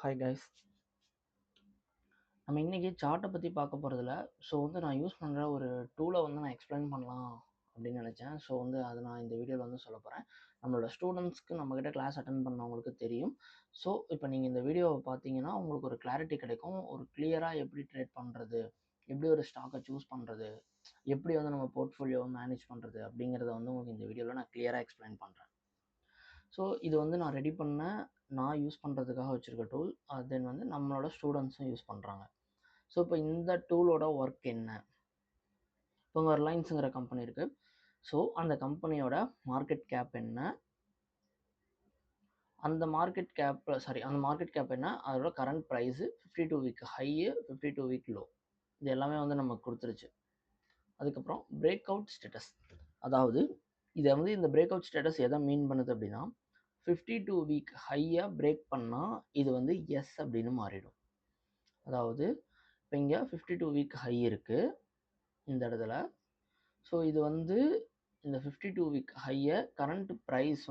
Hi guys. நம்ம இன்னைக்கு சார்ட்டை பற்றி பார்க்க போகிறதில்ல. ஸோ நான் யூஸ் பண்ணுற ஒரு டூலை நான் எக்ஸ்பிளைன் பண்ணலாம் அப்படின்னு நினச்சேன். ஸோ அதை நான் இந்த வீடியோவில் சொல்ல போகிறேன். நம்மளோட ஸ்டூடெண்ட்ஸ்க்கு நம்மக்கிட்ட கிளாஸ் அட்டன் பண்ணவங்களுக்கு தெரியும். ஸோ இப்போ நீங்கள் இந்த வீடியோவை பார்த்தீங்கன்னா உங்களுக்கு ஒரு கிளாரிட்டி கிடைக்கும். ஒரு கிளியராக எப்படி ட்ரேட் பண்ணுறது, எப்படி ஒரு ஸ்டாக்கை சூஸ் பண்ணுறது, எப்படி நம்ம போர்ட்ஃபோலியோவை மேனேஜ் பண்ணுறது அப்படிங்கிறத உங்களுக்கு இந்த வீடியோவில் நான் கிளியராக எக்ஸ்பிளைன் பண்ணுறேன். ஸோ இது நான் ரெடி பண்ண நான் யூஸ் பண்ணுறதுக்காக வச்சுருக்க டூல். தென் நம்மளோட ஸ்டூடெண்ட்ஸும் யூஸ் பண்ணுறாங்க. ஸோ இப்போ இந்த டூலோட ஒர்க் என்ன? இப்போ உங்கள் ரிலையன்ஸுங்கிற கம்பெனி இருக்குது. ஸோ அந்த கம்பெனியோட மார்க்கெட் கேப் என்ன, அந்த மார்க்கெட் கேப் என்ன, அதோட current price, 52 week high, 52 week low, இது எல்லாமே நமக்கு கொடுத்துருச்சு. அதுக்கப்புறம் பிரேக் அவுட் ஸ்டேட்டஸ், அதாவது இதை இந்த பிரேக் அவுட் ஸ்டேட்டஸ் எதை மீன் பண்ணுது அப்படின்னா 52 வீக் ஹையை பிரேக் பண்ணால் இது எஸ் அப்படின்னு மாறிடும். அதாவது இப்போ இங்கே 52 வீக் ஹை இருக்குது இந்த இடத்துல. ஸோ இது இந்த 52 வீக் ஹையை கரண்ட் ப்ரைஸ்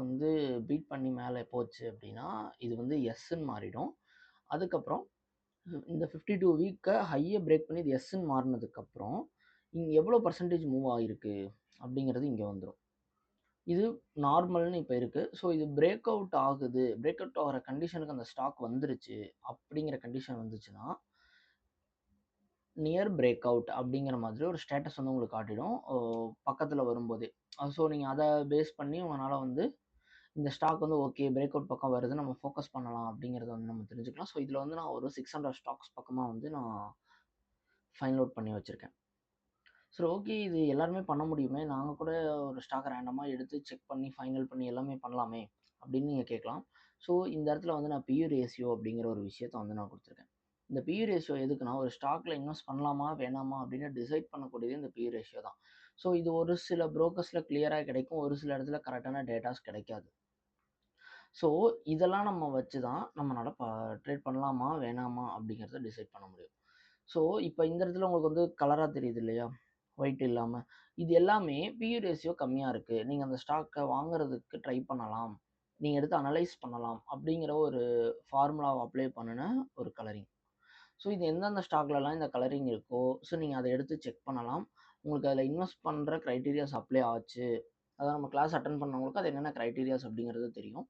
பீட் பண்ணி மேலே போச்சு அப்படின்னா இது எஸ்ன்னு மாறிடும். அதுக்கப்புறம் இந்த 52 வீக்கை ஹையை பிரேக் பண்ணி இது எஸ்ன்னு மாறினதுக்கப்புறம் இங்கே எவ்வளோ பர்சன்டேஜ் மூவ் ஆகிருக்கு அப்படிங்கிறது இங்கே வந்துடும். இது நார்மல்னு இப்போ இருக்குது. ஸோ இது பிரேக் அவுட் ஆகுது, பிரேக் அவுட் ஆகிற கண்டிஷனுக்கு அந்த ஸ்டாக் வந்துருச்சு அப்படிங்கிற கண்டிஷன் வந்துச்சுன்னா நியர் பிரேக் அவுட் அப்படிங்கிற மாதிரி ஒரு ஸ்டேட்டஸ் உங்களுக்கு காட்டிடும் பக்கத்தில் வரும்போதே. ஸோ நீங்கள் அதை பேஸ் பண்ணி உங்களால் இந்த ஸ்டாக் ஓகே பிரேக் அவுட் பக்கம் வருது, நம்ம ஃபோக்கஸ் பண்ணலாம் அப்படிங்கிறத நம்ம தெரிஞ்சுக்கலாம். ஸோ இதில் நான் ஒரு 600 ஸ்டாக்ஸ் பக்கமாக நான் ஃபைனல் அவுட் பண்ணி வச்சுருக்கேன். சரி, ஓகே, இது எல்லாருமே பண்ண முடியுமே, நாங்கள் கூட ஒரு ஸ்டாக் ரேண்டமாக எடுத்து செக் பண்ணி ஃபைனல் பண்ணி எல்லாமே பண்ணலாமே அப்படின்னு நீங்கள் கேட்கலாம். ஸோ இந்த இடத்துல நான் பியூ ரேஷியோ அப்படிங்கிற ஒரு விஷயத்தை நான் கொடுத்துருக்கேன். இந்த பியூ ரேஷியோ எதுக்குன்னா ஒரு ஸ்டாக்ல இன்வெஸ்ட் பண்ணலாமா வேணாமா அப்படின்னு டிசைட் பண்ணக்கூடியது இந்த பியூ ரேஷியோ தான். ஸோ இது ஒரு சில புரோக்கர்ஸில் கிளியராக கிடைக்கும், ஒரு சில இடத்துல கரெக்டான டேட்டாஸ் கிடைக்காது. ஸோ இதெல்லாம் நம்ம வச்சு தான் நம்மளால் ட்ரேட் பண்ணலாமா வேணாமா அப்படிங்கிறத டிசைட் பண்ண முடியும். ஸோ இப்போ இந்த இடத்துல உங்களுக்கு கலராக தெரியுது இல்லையா, ஒயிட் இல்லாமல், இது எல்லாமே பியூ ரேஷியோ கம்மியாக இருக்குது, நீங்கள் அந்த ஸ்டாக்கை வாங்குறதுக்கு ட்ரை பண்ணலாம், நீங்கள் எடுத்து அனலைஸ் பண்ணலாம் அப்படிங்கிற ஒரு ஃபார்முலாவை அப்ளை பண்ணின ஒரு கலரிங். ஸோ இது எந்தெந்த ஸ்டாக்லலாம் இந்த கலரிங் இருக்கோ ஸோ நீங்கள் அதை எடுத்து செக் பண்ணலாம். உங்களுக்கு அதில் இன்வெஸ்ட் பண்ணுற க்ரைட்டீரியாஸ் அப்ளை ஆச்சு, அதாவது நம்ம கிளாஸ் அட்டன் பண்ணவங்களுக்கு அது என்னென்ன க்ரைட்டீரியாஸ் அப்படிங்கிறது தெரியும்.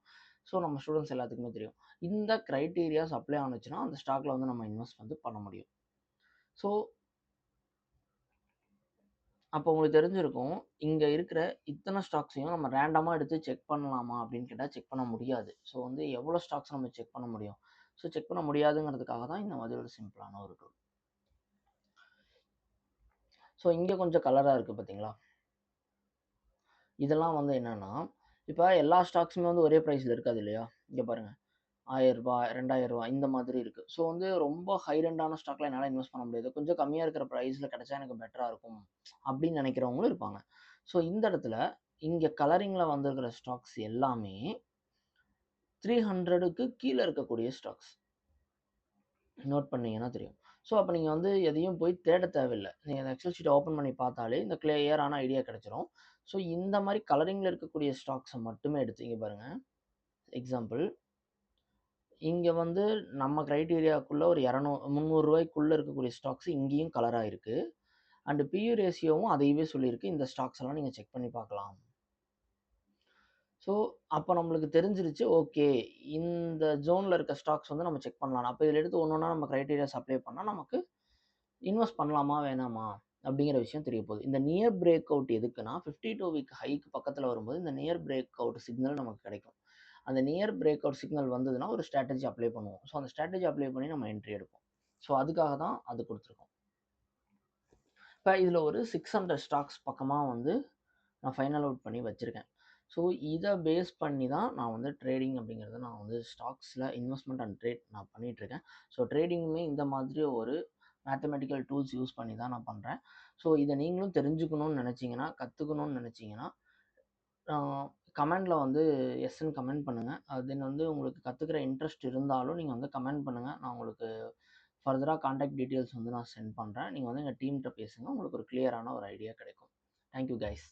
ஸோ நம்ம ஸ்டூடெண்ட்ஸ் எல்லாத்துக்குமே தெரியும். இந்த க்ரைட்டீரியாஸ் அப்ளை ஆனுச்சுன்னா அந்த ஸ்டாக்கில் நம்ம இன்வெஸ்ட் பண்ண முடியும். ஸோ அப்போ உங்களுக்கு தெரிஞ்சிருக்கும், இங்கே இருக்கிற இத்தனை ஸ்டாக்ஸையும் நம்ம ரேண்டமாக எடுத்து செக் பண்ணலாமா அப்படின்னு கேட்டால் செக் பண்ண முடியாது. ஸோ எவ்வளோ ஸ்டாக்ஸ் நம்ம செக் பண்ண முடியும்? ஸோ செக் பண்ண முடியாதுங்கிறதுக்காக தான் இந்த மாதிரி ஒரு சிம்பிளான ஒரு டூல். ஸோ இங்கே கொஞ்சம் கலராக இருக்குது பார்த்தீங்களா, இதெல்லாம் என்னென்னா இப்போ எல்லா ஸ்டாக்ஸுமே ஒரே ப்ரைஸில் இருக்காது இல்லையா. இங்கே பாருங்கள், 1000 ரூபாய் 2000 ரூபாய் இந்த மாதிரி இருக்குது. ஸோ ரொம்ப ஹை ரெண்டான ஸ்டாக்ல என்னால் இன்வெஸ்ட் பண்ண முடியாது, கொஞ்சம் கம்மியாக இருக்கிற ப்ரைஸில் கிடைச்சா எனக்கு பெட்டராக இருக்கும் அப்படின்னு நினைக்கிறவங்களும் இருப்பாங்க. ஸோ இந்த இடத்துல இங்கே கலரிங்கில் வந்திருக்கிற ஸ்டாக்ஸ் எல்லாமே 300க்கு கீழே இருக்கக்கூடிய ஸ்டாக்ஸ். நோட் பண்ணீங்கன்னா தெரியும். ஸோ அப்போ நீங்கள் எதையும் போய் தேட தேவையில்லை, நீங்கள் அந்த எக்ஸல் ஷீட்டை ஓப்பன் பண்ணி பார்த்தாலே இந்த கிளியரான ஐடியா கிடச்சிரும். ஸோ இந்த மாதிரி கலரிங்கில் இருக்கக்கூடிய ஸ்டாக்ஸை மட்டுமே எடுத்து இங்கே பாருங்கள். எக்ஸாம்பிள், இங்கே நம்ம க்ரைட்டீரியாவுக்குள்ளே ஒரு 300 ரூபாய்க்குள்ளே இருக்கக்கூடிய ஸ்டாக்ஸ் இங்கேயும் கலராக இருக்குது. அண்டு பியூ ரேஷியோவும் அதையவே சொல்லியிருக்கு, இந்த ஸ்டாக்ஸ் எல்லாம் நீங்கள் செக் பண்ணி பார்க்கலாம். ஸோ அப்போ நம்மளுக்கு தெரிஞ்சிருச்சு, ஓகே இந்த ஜோனில் இருக்க ஸ்டாக்ஸ் நம்ம செக் பண்ணலாம். அப்போ இதில் எடுத்து ஒன்று ஒன்றா நம்ம க்ரைட்டீரியாஸ் அப்ளை பண்ணால் நமக்கு இன்வெஸ்ட் பண்ணலாமா வேணாமா அப்படிங்கிற விஷயம் தெரிய போகுது. இந்த நியர் பிரேக் அவுட் எதுக்குன்னா 52 வீக் ஹைக்கு பக்கத்தில் வரும்போது இந்த நியர் பிரேக் அவுட் சிக்னல் நமக்கு கிடைக்கும். அந்த நியர் பிரேக் அவுட் சிக்னல் வந்ததுன்னா ஒரு ஸ்ட்ராட்டஜி அப்ளை பண்ணுவோம். ஸோ அந்த ஸ்ட்ராட்டஜி அப்ளை பண்ணி நம்ம என்ட்ரி எடுப்போம். ஸோ அதுக்காக தான் அது கொடுத்துருக்கோம். இப்போ இதில் ஒரு 600 ஸ்டாக்ஸ் பக்கமாக நான் ஃபைனல் அவுட் பண்ணி வச்சுருக்கேன். ஸோ இதை பேஸ் பண்ணி தான் நான் ட்ரேடிங் அப்படிங்கிறத நான் ஸ்டாக்ஸில் இன்வெஸ்ட்மெண்ட் அண்ட் ட்ரேட் நான் பண்ணிகிட்ருக்கேன். ஸோ ட்ரேடிங்குமே இந்த மாதிரி ஒரு மேத்தமெட்டிக்கல் டூல்ஸ் யூஸ் பண்ணி தான் நான் பண்ணுறேன். ஸோ இதை நீங்களும் தெரிஞ்சுக்கணும்னு நினச்சிங்கன்னா, கற்றுக்கணும்னு நினச்சிங்கன்னா கமெண்டில் எஸ்ன்னு கமெண்ட் பண்ணுங்கள். தென் உங்களுக்கு கற்றுக்கிற இன்ட்ரெஸ்ட் இருந்தாலும் நீங்கள் கமெண்ட் பண்ணுங்கள். நான் உங்களுக்கு ஃபர்தராக கான்டாக்ட் டீட்டெயில்ஸ் நான் சென்ட் பண்ணுறேன். நீங்கள் எங்கள் டீம்கிட்ட பேசுங்க, உங்களுக்கு ஒரு கிளியரான ஒரு ஐடியா கிடைக்கும். Thank you guys.